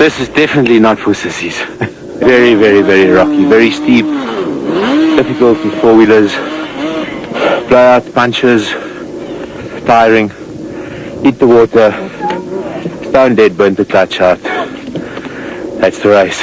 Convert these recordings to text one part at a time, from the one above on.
This is definitely not for sissies. Very, very, very rocky, very steep, difficult with four-wheelers, blowout punches, tiring, hit the water, stone dead, burnt the clutch out. That's the race.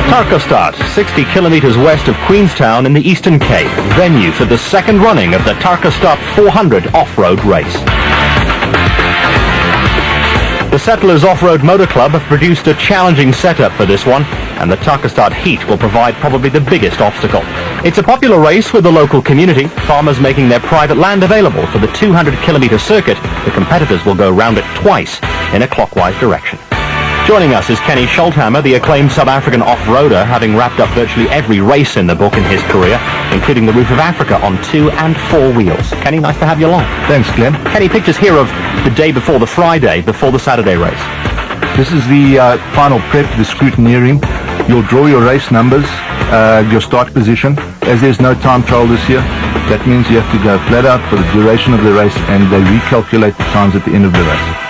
Tarkastad, 60 kilometers west of Queenstown in the Eastern Cape, venue for the second running of the Tarkastad 400 off-road race. The Settlers Off-Road Motor Club have produced a challenging setup for this one, and the Tarkastad Heat will provide probably the biggest obstacle. It's a popular race with the local community, farmers making their private land available for the 200-kilometer circuit. The competitors will go round it twice in a clockwise direction. Joining us is Kenny Schulthammer, the acclaimed South African off-roader, having wrapped up virtually every race in the book in his career, including the Roof of Africa on 2 and 4 wheels. Kenny, nice to have you along. Thanks, Glenn. Kenny, pictures here of the day before the Friday, before the Saturday race. This is the final prep, the scrutineering. You'll draw your race numbers, your start position. As there's no time trial this year, that means you have to go flat out for the duration of the race, and they recalculate the times at the end of the race.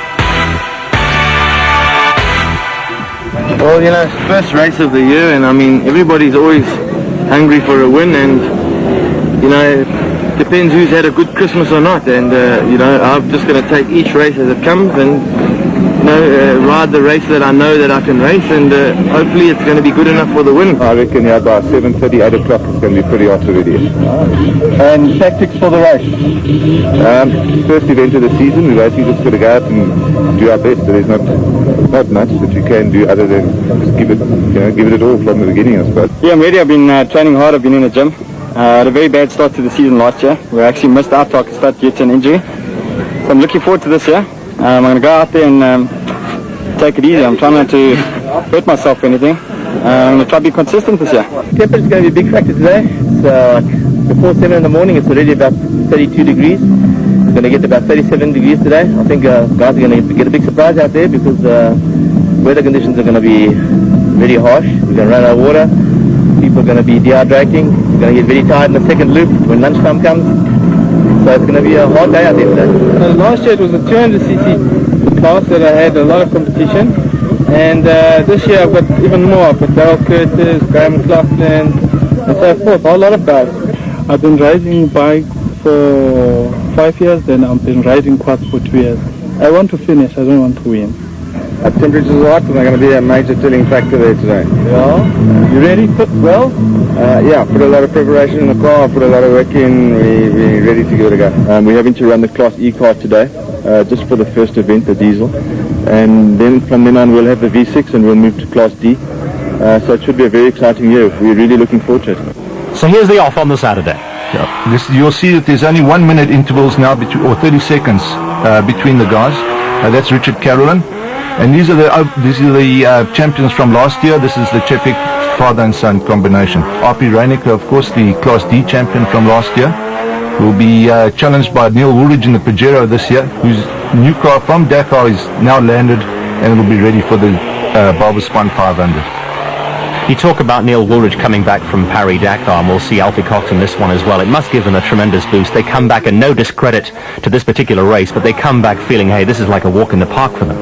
Well, you know, it's the first race of the year, and I mean, everybody's always hungry for a win, and, you know, it depends who's had a good Christmas or not, and, you know, I'm just going to take each race as it comes and, you know, ride the race that I know that I can race, and hopefully it's going to be good enough for the win. I reckon, yeah, by 7:30, 8 o'clock, it's going to be pretty hot already. And tactics for the race? First event of the season, we've actually just got to go out and do our best. So there's not much that you can do other than just give it all from the beginning, I suppose. Yeah, I'm ready. I've been training hard. I've been in the gym. Had a very bad start to the season last year. We actually missed out Tarkastad due to an injury. So I'm looking forward to this year. I'm going to go out there and take it easy. I'm trying not to hurt myself or anything. I'm going to try to be consistent this year. Temperature's going to be a big factor today. It's before 7 in the morning, it's already about 32 degrees. It's going to get about 37 degrees today. I think guys are going to get a big surprise out there because weather conditions are going to be very harsh. We're going to run out of water. People are going to be dehydrating. We're going to get very tired in the second loop when lunchtime comes. So it's going to be a hard day out there today. Last year it was a 200cc class that I had a lot of competition, and this year I've got even more. I've got Darryl Curtis, Graham McLaughlin, and so forth, a lot of guys. I've been riding bike for 5 years, then I've been riding quads for 2 years. I want to finish, I don't want to win. Temperatures are hot, and they're going to be a major telling factor there today. Yeah. You ready? Fit well? Yeah, put a lot of preparation in the car, put a lot of work in, we're ready to give it a go. We're having to run the Class E car today, just for the first event, the diesel. And then from then on we'll have the V6 and we'll move to Class D. So it should be a very exciting year. We're really looking forward to it. So here's the off on the Saturday. Yeah. You'll see that there's only 1 minute intervals now, or 30 seconds between the guys. That's Richard Carolyn. And these are the champions from last year. This is the Chepik father and son combination. RP Reinecker, of course, the Class D champion from last year, will be challenged by Neil Woolridge in the Pajero this year, whose new car from Dakar is now landed and will be ready for the Barbaspan 500. You talk about Neil Woolridge coming back from Paris-Dakar, and we'll see Alfie Cox in this one as well. It must give them a tremendous boost. They come back, and no discredit to this particular race, but they come back feeling, hey, this is like a walk in the park for them.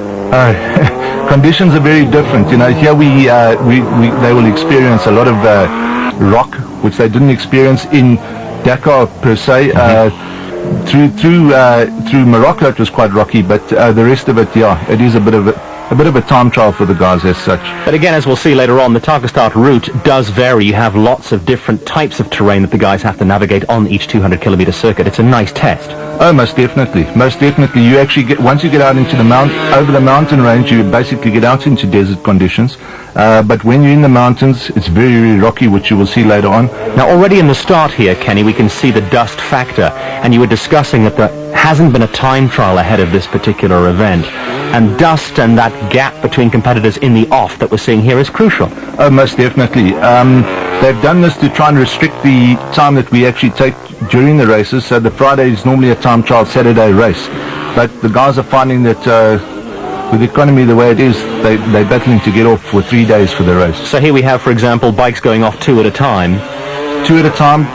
Conditions are very different. You know, here they will experience a lot of rock, which they didn't experience in Dakar per se. Through Morocco it was quite rocky, but the rest of it, yeah, it is a bit of a bit of a time trial for the guys as such. But again, as we'll see later on, the Tarkastad route does vary. You have lots of different types of terrain that the guys have to navigate on each 200-kilometer circuit. It's a nice test. Oh, most definitely. Most definitely. You actually get, once you get out into over the mountain range, you basically get out into desert conditions. But when you're in the mountains, it's very, very rocky, which you will see later on. Now, already in the start here, Kenny, we can see the dust factor. And you were discussing that there hasn't been a time trial ahead of this particular event. And dust and that gap between competitors in the off that we're seeing here is crucial. Oh, most definitely. They've done this to try and restrict the time that we actually take during the races. So the Friday is normally a time trial, Saturday race. But the guys are finding that with the economy the way it is, they're battling to get off for 3 days for the race. So here we have, for example, bikes going off 2 at a time. 2 at a time,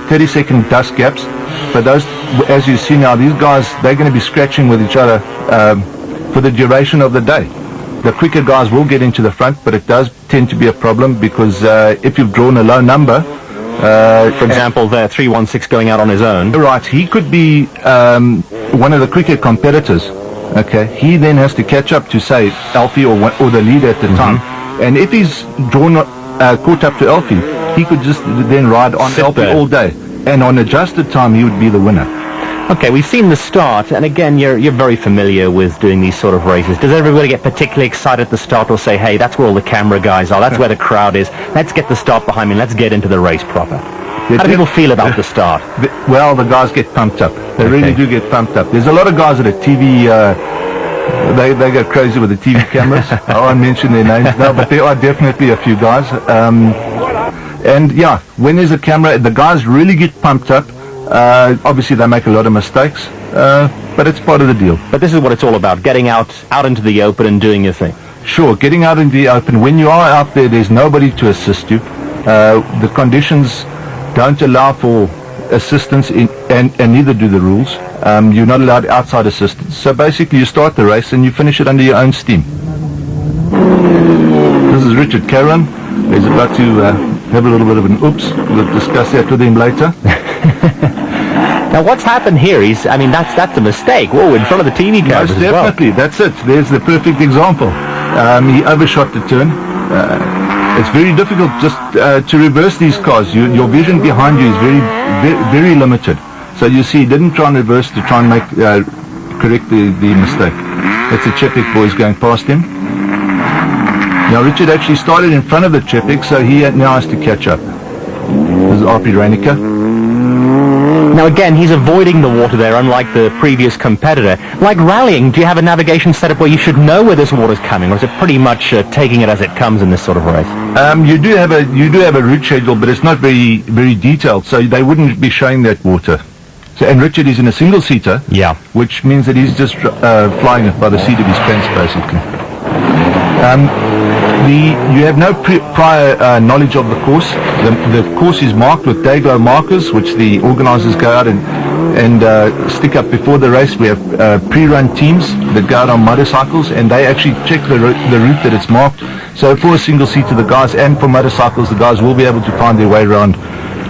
30-second dust gaps. But those, as you see now, these guys, they're going to be scratching with each other for the duration of the day. The quicker guys will get into the front, but it does tend to be a problem because if you've drawn a low number, for example, there 316 going out on his own. Right, he could be one of the quicker competitors. Okay, he then has to catch up to say Alfie or the leader at the time, and if he's caught up to Alfie, he could just then ride on Alfie all day, and on adjusted time he would be the winner. Okay, we've seen the start, and again, you're very familiar with doing these sort of races. Does everybody get particularly excited at the start or say, hey, that's where all the camera guys are, that's where the crowd is, let's get the start behind me, let's get into the race proper? How do people feel about the start? Well, the guys get pumped up. They really do get pumped up. There's a lot of guys at a TV, they go crazy with the TV cameras. I won't mention their names now, but there are definitely a few guys. And yeah, when there's a camera, the guys really get pumped up. Obviously they make a lot of mistakes, but it's part of the deal. But this is what it's all about, getting out into the open and doing your thing. Sure, getting out into the open. When you are out there, there's nobody to assist you. The conditions don't allow for assistance and neither do the rules. You're not allowed outside assistance. So basically you start the race and you finish it under your own steam. This is Richard Caron. He's about to have a little bit of an oops. We'll discuss that with him later. Now what's happened here is, that's a mistake. Whoa, in front of the TV cameras as well. Definitely, that's it. There's the perfect example. He overshot the turn. It's very difficult just to reverse these cars. Your vision behind you is very limited. So you see, he didn't try and reverse to try and correct the mistake. That's the Chepik boys going past him. Now Richard actually started in front of the Chepik, so he now has to catch up. This is RP Reinicke. Now again, he's avoiding the water there, unlike the previous competitor. Like rallying, do you have a navigation setup where you should know where this water's coming, or is it pretty much taking it as it comes in this sort of race? You do have a route schedule, but it's not very detailed, so they wouldn't be showing that water. So, and Richard is in a single-seater, which means that he's just flying it by the seat of his pants, basically. You have no prior knowledge of the course. The course is marked with day-glow markers, which the organisers go out and stick up before the race. We have pre-run teams that go out on motorcycles, and they actually check the route that it's marked. So for a single-seater, the guys, and for motorcycles, the guys will be able to find their way around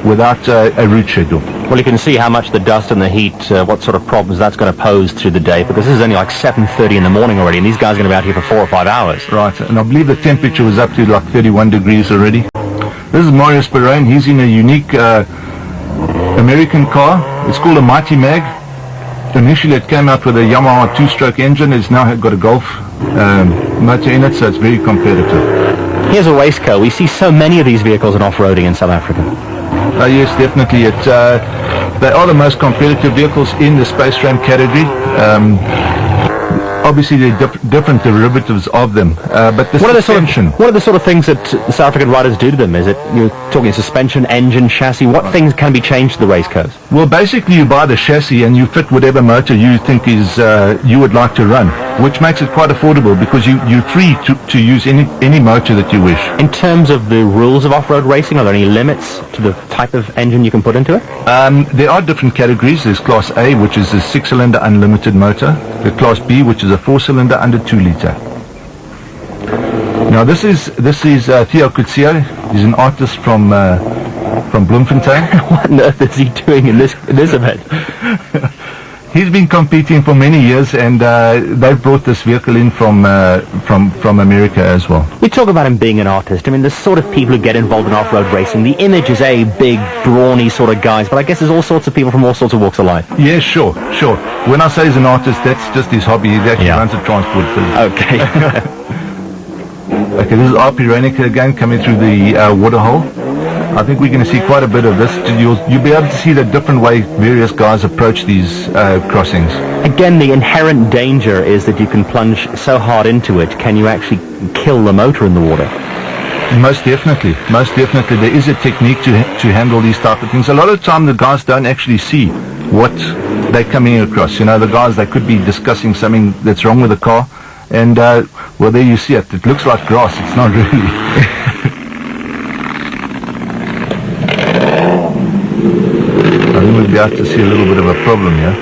without a route schedule. Well, you can see how much the dust and the heat, what sort of problems that's going to pose through the day, because this is only like 7:30 in the morning already, and these guys are going to be out here for 4 or 5 hours. Right, and I believe the temperature was up to like 31 degrees already. This is Marius Perrone. He's in a unique American car. It's called a Mighty Mag. Initially it came out with a Yamaha 2-stroke engine. It's now got a Golf motor in it, so it's very competitive. Here's a race car. We see so many of these vehicles in off-roading in South Africa. Yes, definitely. They are the most competitive vehicles in the space ram category. Obviously, there are different derivatives of them, but the suspension. What are the sort of things that the South African riders do to them? Is it, you're talking suspension, engine, chassis? What things can be changed to the race cars? Well, basically, you buy the chassis and you fit whatever motor you think is you would like to run, which makes it quite affordable because you're free to use any motor that you wish. In terms of the rules of off-road racing, are there any limits to the type of engine you can put into it? There are different categories. There's Class A, which is a 6-cylinder unlimited motor. The Class B, which is a 4-cylinder under 2 litre. Now this is Theo Kutsia. He's an artist from Bloemfontein. What on earth is he doing in this event? He's been competing for many years, and they've brought this vehicle in from America as well. We talk about him being an artist. I mean, the sort of people who get involved in off-road racing, the image is big, brawny sort of guys, but I guess there's all sorts of people from all sorts of walks of life. Yeah, sure. When I say he's an artist, that's just his hobby. He actually runs a transport business. Okay. Okay, this is RP Reinicke again coming through the water hole. I think we're going to see quite a bit of this. You'll be able to see the different way various guys approach these crossings. Again, the inherent danger is that you can plunge so hard into it, can you actually kill the motor in the water? Most definitely. There is a technique to handle these type of things. A lot of time the guys don't actually see what they're coming across. You know, the guys, they could be discussing something that's wrong with the car, and well, there you see it. It looks like grass. It's not really. I think we'll be able to see a little bit of a problem here.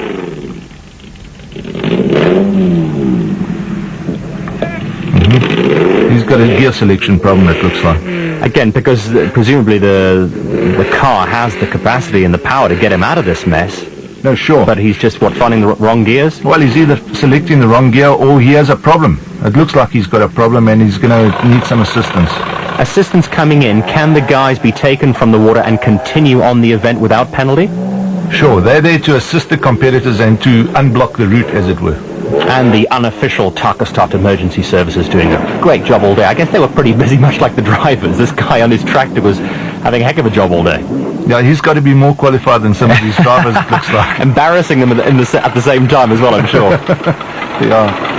He's got a gear selection problem, it looks like. Again, because presumably the car has the capacity and the power to get him out of this mess. No, sure. But he's just, finding the wrong gears? Well, he's either selecting the wrong gear or he has a problem. It looks like he's got a problem and he's going to need some assistance. Assistance coming in, can the guys be taken from the water and continue on the event without penalty? Sure, they're there to assist the competitors and to unblock the route, as it were. And the unofficial Tarkastad emergency services doing a great job all day. I guess they were pretty busy, much like the drivers. This guy on his tractor was having a heck of a job all day. Yeah, he's got to be more qualified than some of these drivers, it looks like. Embarrassing them at the same time as well, I'm sure. Yeah.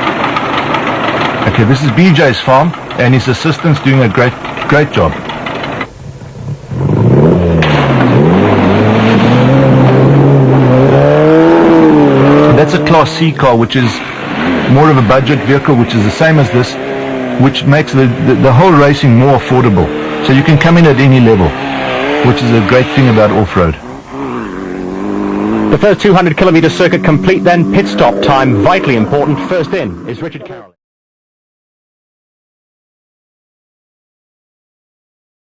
Okay, this is BJ's farm, and his assistant's doing a great job. That's a Class C car, which is more of a budget vehicle, which is the same as this, which makes the whole racing more affordable. So you can come in at any level, which is a great thing about off-road. The first 200 kilometer circuit complete then. Pit stop time, vitally important. First in is Richard Carroll.